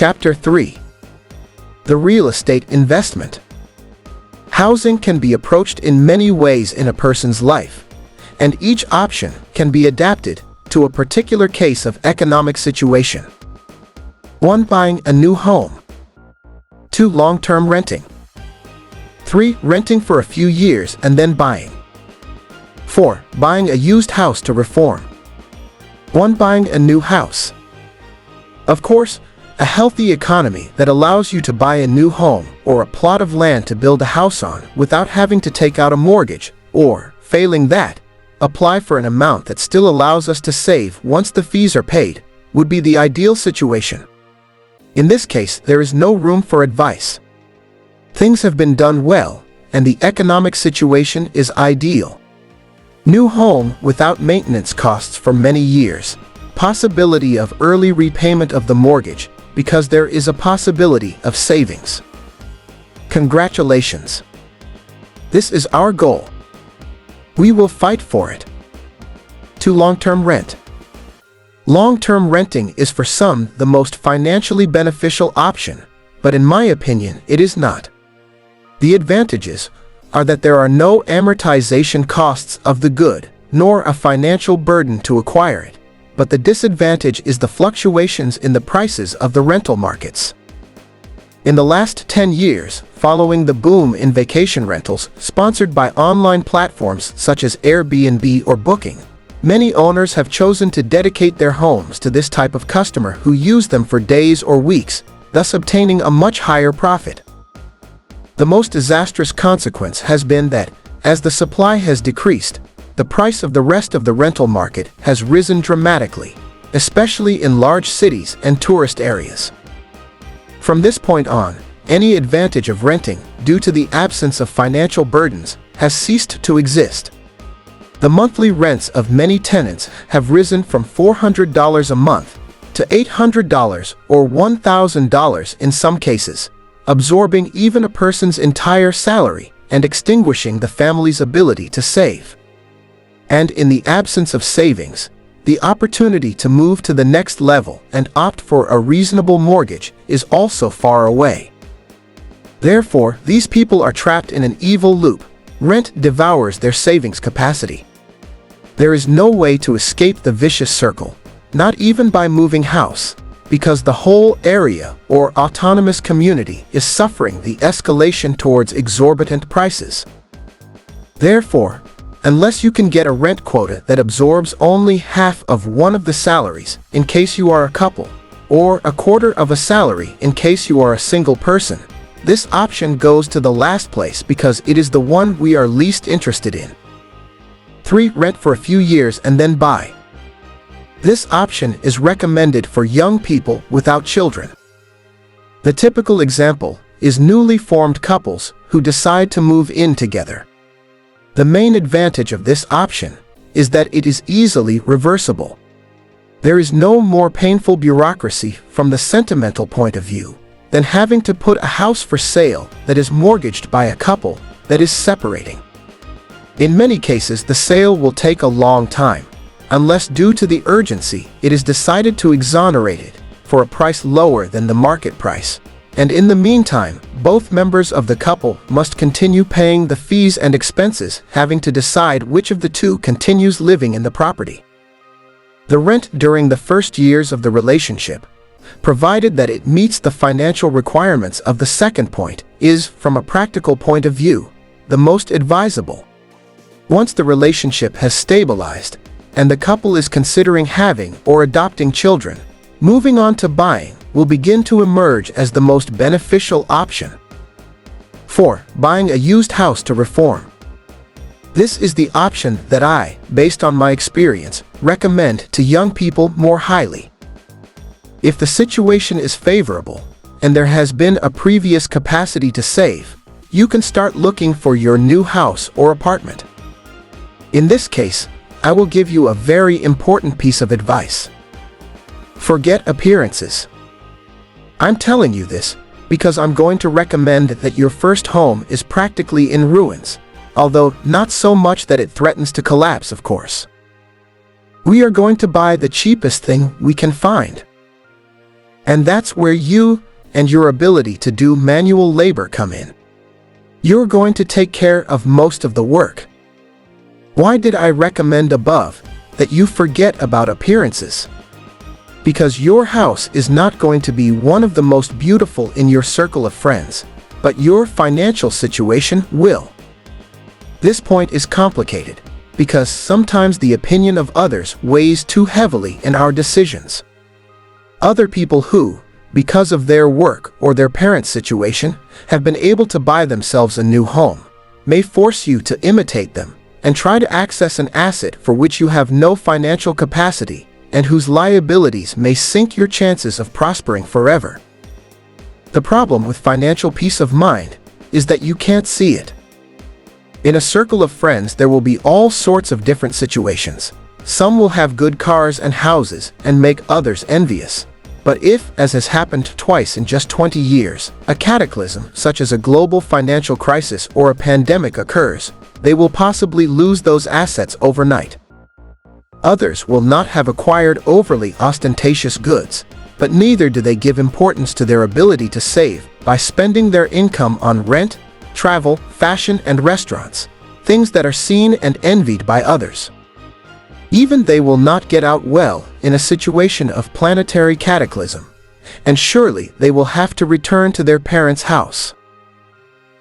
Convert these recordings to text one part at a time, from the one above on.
Chapter 3. The Real Estate Investment. Housing can be approached in many ways in a person's life, and each option can be adapted to a particular case of economic situation. 1. Buying a new home. 2. Long-term renting. 3. Renting for a few years and then buying. 4. Buying a used house to reform. 1. Buying a new house. Of course, a healthy economy that allows you to buy a new home or a plot of land to build a house on without having to take out a mortgage, or, failing that, apply for an amount that still allows us to save once the fees are paid, would be the ideal situation. In this case, there is no room for advice. Things have been done well, and the economic situation is ideal. New home without maintenance costs for many years. Possibility of early repayment of the mortgage, because there is a possibility of savings. Congratulations! This is our goal. We will fight for it. 2. Long-term rent. Long-term renting is for some the most financially beneficial option, but in my opinion it is not. The advantages are that there are no amortization costs of the good, nor a financial burden to acquire it, but the disadvantage is the fluctuations in the prices of the rental markets. In the last 10 years, following the boom in vacation rentals sponsored by online platforms such as Airbnb or Booking, many owners have chosen to dedicate their homes to this type of customer who use them for days or weeks, thus obtaining a much higher profit. The most disastrous consequence has been that, as the supply has decreased, the price of the rest of the rental market has risen dramatically, especially in large cities and tourist areas. From this point on, any advantage of renting, due to the absence of financial burdens, has ceased to exist. The monthly rents of many tenants have risen from $400 a month to $800 or $1,000 in some cases, absorbing even a person's entire salary and extinguishing the family's ability to save. And in the absence of savings, the opportunity to move to the next level and opt for a reasonable mortgage is also far away. Therefore, these people are trapped in an evil loop. Rent devours their savings capacity. There is no way to escape the vicious circle, not even by moving house, because the whole area or autonomous community is suffering the escalation towards exorbitant prices. Therefore, unless you can get a rent quota that absorbs only half of one of the salaries in case you are a couple, or a quarter of a salary in case you are a single person, this option goes to the last place because it is the one we are least interested in. 3. Rent for a few years and then buy. This option is recommended for young people without children. The typical example is newly formed couples who decide to move in together. The main advantage of this option is that it is easily reversible. There is no more painful bureaucracy from the sentimental point of view than having to put a house for sale that is mortgaged by a couple that is separating. In many cases, the sale will take a long time, unless due to the urgency it is decided to exonerate it for a price lower than the market price. And in the meantime, both members of the couple must continue paying the fees and expenses, having to decide which of the two continues living in the property. The rent during the first years of the relationship, provided that it meets the financial requirements of the second point, is, from a practical point of view, the most advisable. Once the relationship has stabilized, and the couple is considering having or adopting children, moving on to buying will begin to emerge as the most beneficial option. 4. Buying a used house to reform. This is the option that I, based on my experience, recommend to young people more highly. If the situation is favorable, and there has been a previous capacity to save, you can start looking for your new house or apartment. In this case, I will give you a very important piece of advice. Forget appearances. I'm telling you this because I'm going to recommend that your first home is practically in ruins, although not so much that it threatens to collapse, of course. We are going to buy the cheapest thing we can find. And that's where you and your ability to do manual labor come in. You're going to take care of most of the work. Why did I recommend above that you forget about appearances? Because your house is not going to be one of the most beautiful in your circle of friends, but your financial situation will. This point is complicated, because sometimes the opinion of others weighs too heavily in our decisions. Other people who, because of their work or their parents' situation, have been able to buy themselves a new home, may force you to imitate them and try to access an asset for which you have no financial capacity and whose liabilities may sink your chances of prospering forever. The problem with financial peace of mind is that you can't see it. In a circle of friends, there will be all sorts of different situations. Some will have good cars and houses and make others envious. But if, as has happened twice in just 20 years, a cataclysm such as a global financial crisis or a pandemic occurs, they will possibly lose those assets overnight. Others will not have acquired overly ostentatious goods, but neither do they give importance to their ability to save by spending their income on rent, travel, fashion, and restaurants, things that are seen and envied by others. Even they will not get out well in a situation of planetary cataclysm, and surely they will have to return to their parents' house.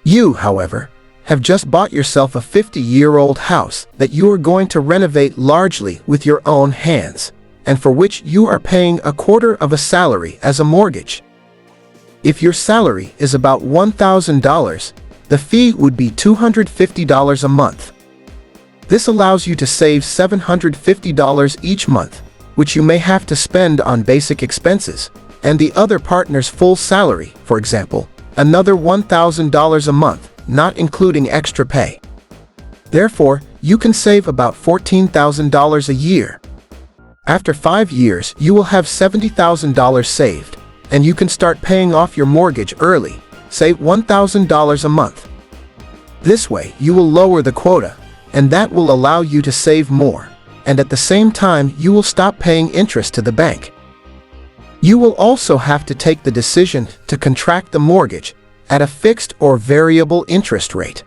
You, however, have just bought yourself a 50-year-old house that you are going to renovate largely with your own hands, and for which you are paying a quarter of a salary as a mortgage. If your salary is about $1,000, the fee would be $250 a month. This allows you to save $750 each month, which you may have to spend on basic expenses, and the other partner's full salary, for example, another $1,000 a month, not including extra pay. Therefore, you can save about $14,000 a year. After 5 years, you will have $70,000 saved, and you can start paying off your mortgage early, say $1,000 a month. This way, you will lower the quota, and that will allow you to save more, and at the same time, you will stop paying interest to the bank. You will also have to take the decision to contract the mortgage at a fixed or variable interest rate.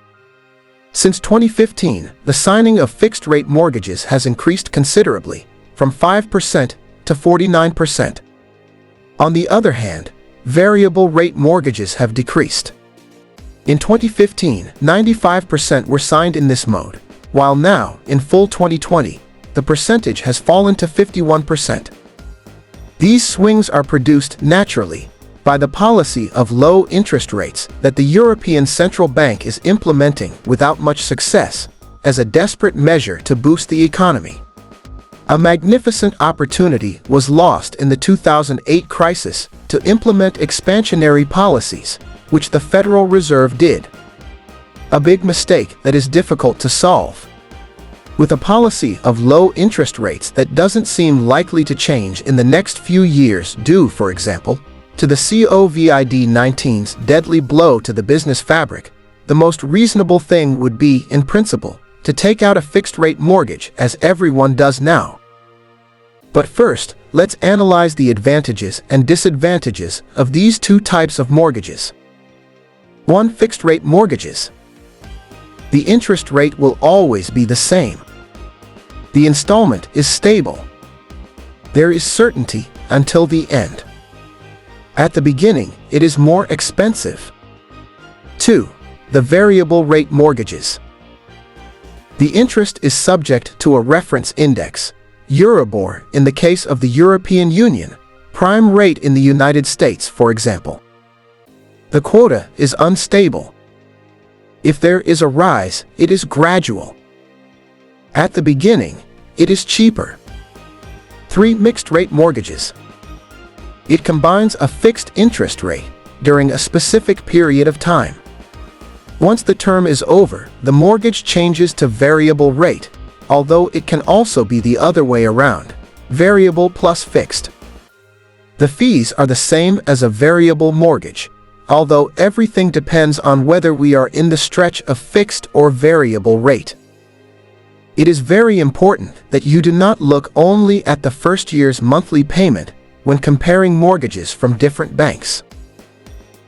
Since 2015, the signing of fixed-rate mortgages has increased considerably, from 5% to 49%. On the other hand, variable-rate mortgages have decreased. In 2015, 95% were signed in this mode, while now, in full 2020, the percentage has fallen to 51%. These swings are produced naturally by the policy of low interest rates that the European Central Bank is implementing without much success, as a desperate measure to boost the economy. A magnificent opportunity was lost in the 2008 crisis to implement expansionary policies, which the Federal Reserve did. A big mistake that is difficult to solve. With a policy of low interest rates that doesn't seem likely to change in the next few years due, for example, to the COVID-19's deadly blow to the business fabric, the most reasonable thing would be, in principle, to take out a fixed-rate mortgage as everyone does now. But first, let's analyze the advantages and disadvantages of these two types of mortgages. 1. Fixed-rate mortgages. The interest rate will always be the same. The installment is stable. There is certainty until the end. At the beginning, it is more expensive. 2. The variable rate mortgages. The interest is subject to a reference index, Euribor in the case of the European Union, prime rate in the United States, for example. The quota is unstable. If there is a rise, it is gradual. At the beginning, it is cheaper. 3. Mixed-rate mortgages. It combines a fixed interest rate during a specific period of time. Once the term is over, the mortgage changes to variable rate, although it can also be the other way around, variable plus fixed. The fees are the same as a variable mortgage, although everything depends on whether we are in the stretch of fixed or variable rate. It is very important that you do not look only at the first year's monthly payment, when comparing mortgages from different banks.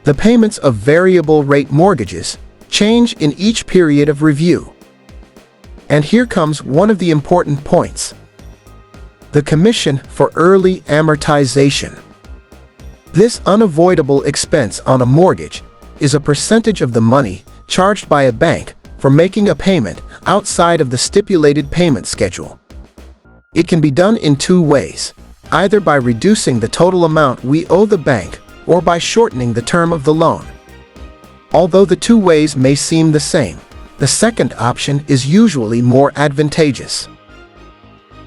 The payments of variable rate mortgages change in each period of review. And here comes one of the important points: the commission for early amortization. This unavoidable expense on a mortgage is a percentage of the money charged by a bank for making a payment outside of the stipulated payment schedule. It can be done in two ways, either by reducing the total amount we owe the bank or by shortening the term of the loan. Although the two ways may seem the same, the second option is usually more advantageous.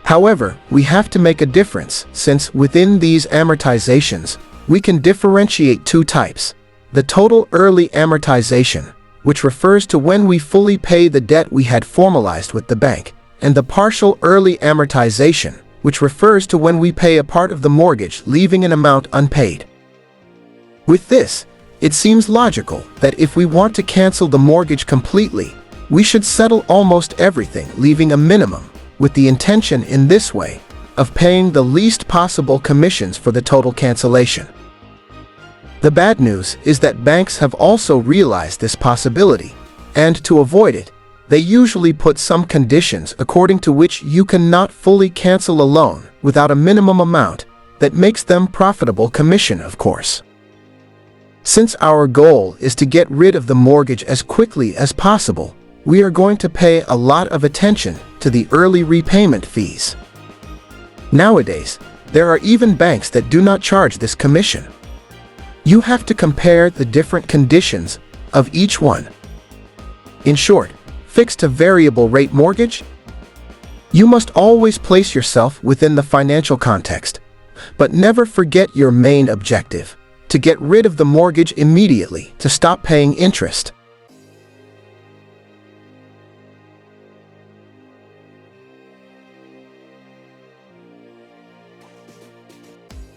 However, we have to make a difference, since within these amortizations, we can differentiate two types: the total early amortization, which refers to when we fully pay the debt we had formalized with the bank, and the partial early amortization, which refers to when we pay a part of the mortgage, leaving an amount unpaid. With this, it seems logical that if we want to cancel the mortgage completely, we should settle almost everything, leaving a minimum, with the intention in this way of paying the least possible commissions for the total cancellation. The bad news is that banks have also realized this possibility, and to avoid it, they usually put some conditions according to which you cannot fully cancel a loan without a minimum amount that makes them profitable commission, of course. Since our goal is to get rid of the mortgage as quickly as possible, we are going to pay a lot of attention to the early repayment fees. Nowadays, there are even banks that do not charge this commission. You have to compare the different conditions of each one. In short, fixed to variable rate mortgage? You must always place yourself within the financial context, but never forget your main objective: to get rid of the mortgage immediately, to stop paying interest.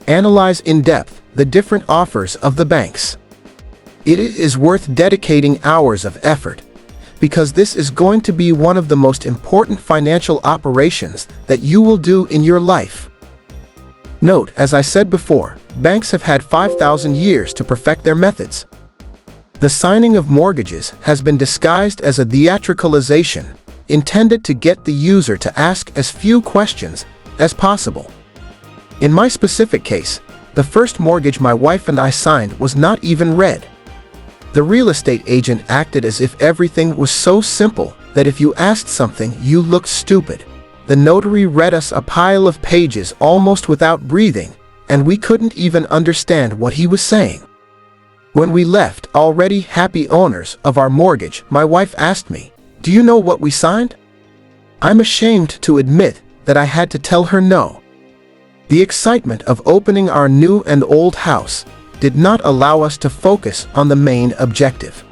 Analyze in depth the different offers of the banks. It is worth dedicating hours of effort, because this is going to be one of the most important financial operations that you will do in your life. Note, as I said before, banks have had 5,000 years to perfect their methods. The signing of mortgages has been disguised as a theatricalization, intended to get the user to ask as few questions as possible. In my specific case, the first mortgage my wife and I signed was not even read. The real estate agent acted as if everything was so simple that if you asked something, you looked stupid. The notary read us a pile of pages almost without breathing, and we couldn't even understand what he was saying. When we left, already happy owners of our mortgage, my wife asked me, "Do you know what we signed?" I'm ashamed to admit that I had to tell her no. The excitement of opening our new and old house did not allow us to focus on the main objective.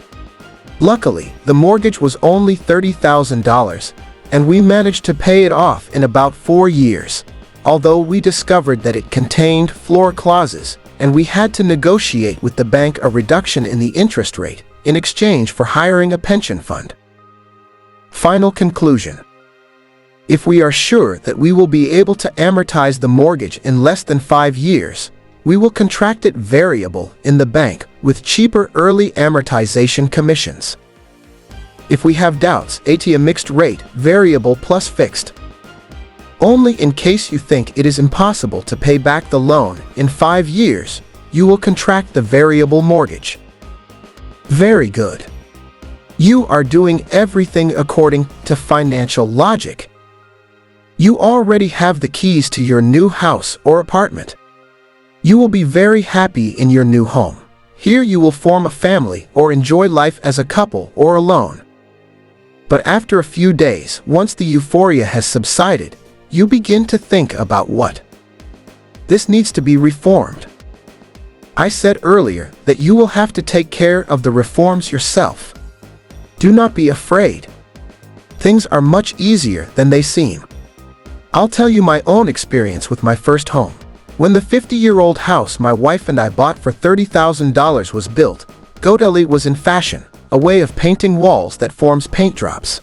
Luckily, the mortgage was only $30,000, and we managed to pay it off in about 4 years, although we discovered that it contained floor clauses, and we had to negotiate with the bank a reduction in the interest rate in exchange for hiring a pension fund. Final conclusion. If we are sure that we will be able to amortize the mortgage in less than 5 years, we will contract it variable in the bank with cheaper early amortization commissions. If we have doubts, a mixed rate, variable plus fixed. Only in case you think it is impossible to pay back the loan in 5 years, you will contract the variable mortgage. Very good. You are doing everything according to financial logic. You already have the keys to your new house or apartment. You will be very happy in your new home. Here you will form a family or enjoy life as a couple or alone. But after a few days, once the euphoria has subsided, you begin to think about what? This needs to be reformed. I said earlier that you will have to take care of the reforms yourself. Do not be afraid. Things are much easier than they seem. I'll tell you my own experience with my first home. When the 50-year-old house my wife and I bought for $30,000 was built, Godeli was in fashion, a way of painting walls that forms paint drops.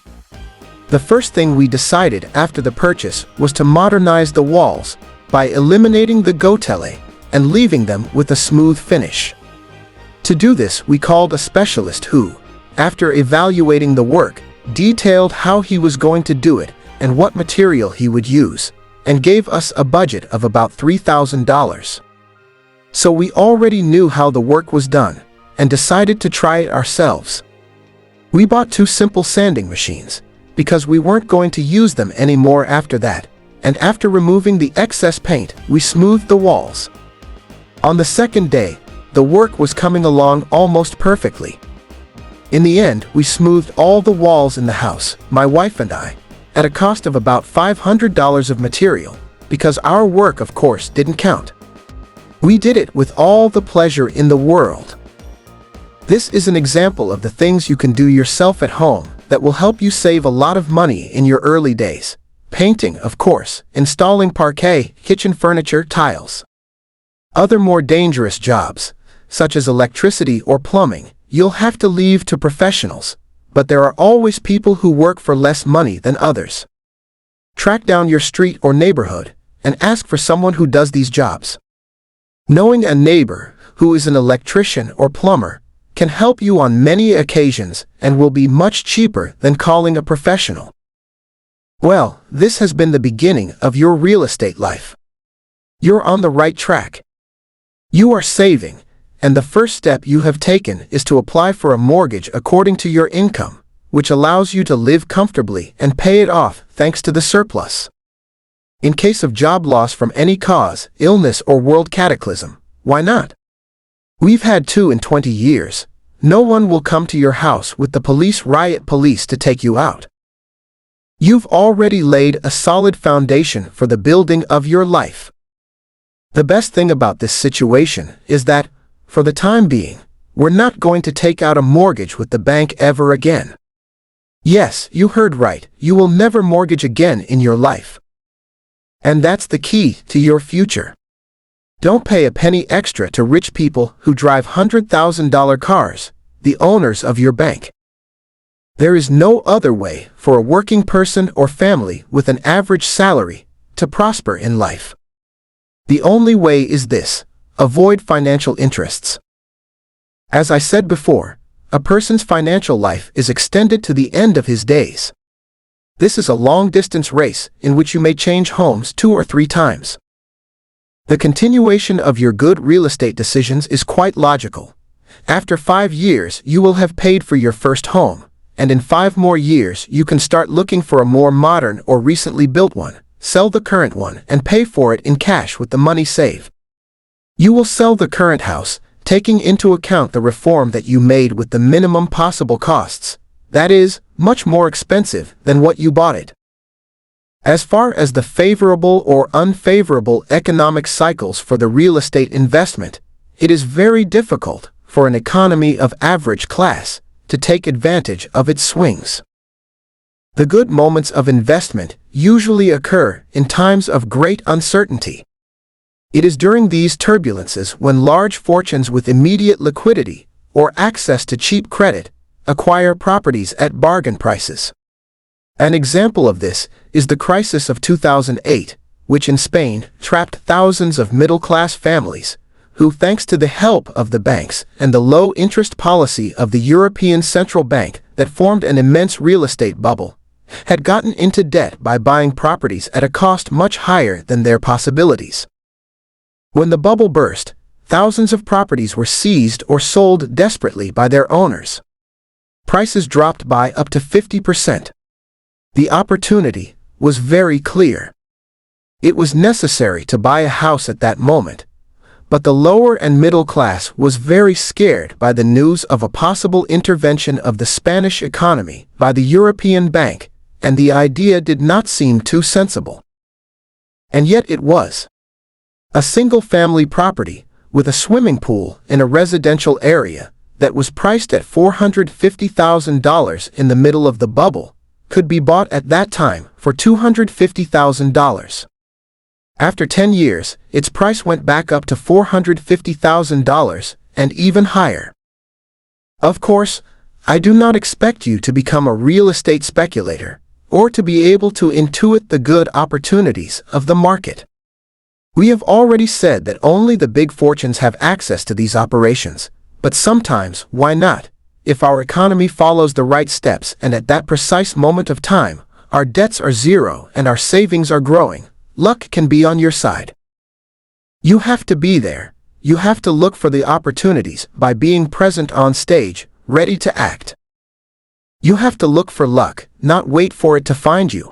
The first thing we decided after the purchase was to modernize the walls by eliminating the gotele, and leaving them with a smooth finish. To do this, we called a specialist who, after evaluating the work, detailed how he was going to do it and what material he would use, and gave us a budget of about $3,000. So we already knew how the work was done, and decided to try it ourselves. We bought 2 simple sanding machines, because we weren't going to use them anymore after that, and after removing the excess paint, we smoothed the walls. On the second day, the work was coming along almost perfectly. In the end, we smoothed all the walls in the house, my wife and I, at a cost of about $500 of material, because our work, of course, didn't count. We did it with all the pleasure in the world. This is an example of the things you can do yourself at home that will help you save a lot of money in your early days. Painting, of course, installing parquet, kitchen furniture, tiles. Other more dangerous jobs, such as electricity or plumbing, you'll have to leave to professionals, but there are always people who work for less money than others. Track down your street or neighborhood and ask for someone who does these jobs. Knowing a neighbor who is an electrician or plumber can help you on many occasions and will be much cheaper than calling a professional. Well, this has been the beginning of your real estate life. You're on the right track. You are saving, and the first step you have taken is to apply for a mortgage according to your income, which allows you to live comfortably and pay it off thanks to the surplus. In case of job loss from any cause, illness or world cataclysm, why not? We've had 2 in 20 years. No one will come to your house with the riot police to take you out. You've already laid a solid foundation for the building of your life. The best thing about this situation is that, for the time being, we're not going to take out a mortgage with the bank ever again. Yes, you heard right, you will never mortgage again in your life. And that's the key to your future. Don't pay a penny extra to rich people who drive $100,000 cars, the owners of your bank. There is no other way for a working person or family with an average salary to prosper in life. The only way is this: avoid financial interests. As I said before, a person's financial life is extended to the end of his days. This is a long-distance race in which you may change homes 2 or 3 times. The continuation of your good real estate decisions is quite logical. After 5 years, you will have paid for your first home, and in 5 more years, you can start looking for a more modern or recently built one, sell the current one, and pay for it in cash with the money saved. You will sell the current house, taking into account the reform that you made with the minimum possible costs, that is, much more expensive than what you bought it. As far as the favorable or unfavorable economic cycles for the real estate investment, it is very difficult for an economy of average class to take advantage of its swings. The good moments of investment usually occur in times of great uncertainty. It is during these turbulences when large fortunes with immediate liquidity or access to cheap credit acquire properties at bargain prices. An example of this is the crisis of 2008, which in Spain trapped thousands of middle-class families, who, thanks to the help of the banks and the low-interest policy of the European Central Bank that formed an immense real estate bubble, had gotten into debt by buying properties at a cost much higher than their possibilities. When the bubble burst, thousands of properties were seized or sold desperately by their owners. Prices dropped by up to 50%. The opportunity was very clear. It was necessary to buy a house at that moment, but the lower and middle class was very scared by the news of a possible intervention of the Spanish economy by the European Bank, and the idea did not seem too sensible. And yet it was. A single-family property with a swimming pool in a residential area that was priced at $450,000 in the middle of the bubble could be bought at that time for $250,000. After 10 years, its price went back up to $450,000 and even higher. Of course, I do not expect you to become a real estate speculator or to be able to intuit the good opportunities of the market. We have already said that only the big fortunes have access to these operations, but sometimes, why not? If our economy follows the right steps and at that precise moment of time, our debts are zero and our savings are growing, luck can be on your side. You have to be there. You have to look for the opportunities by being present on stage, ready to act. You have to look for luck, not wait for it to find you.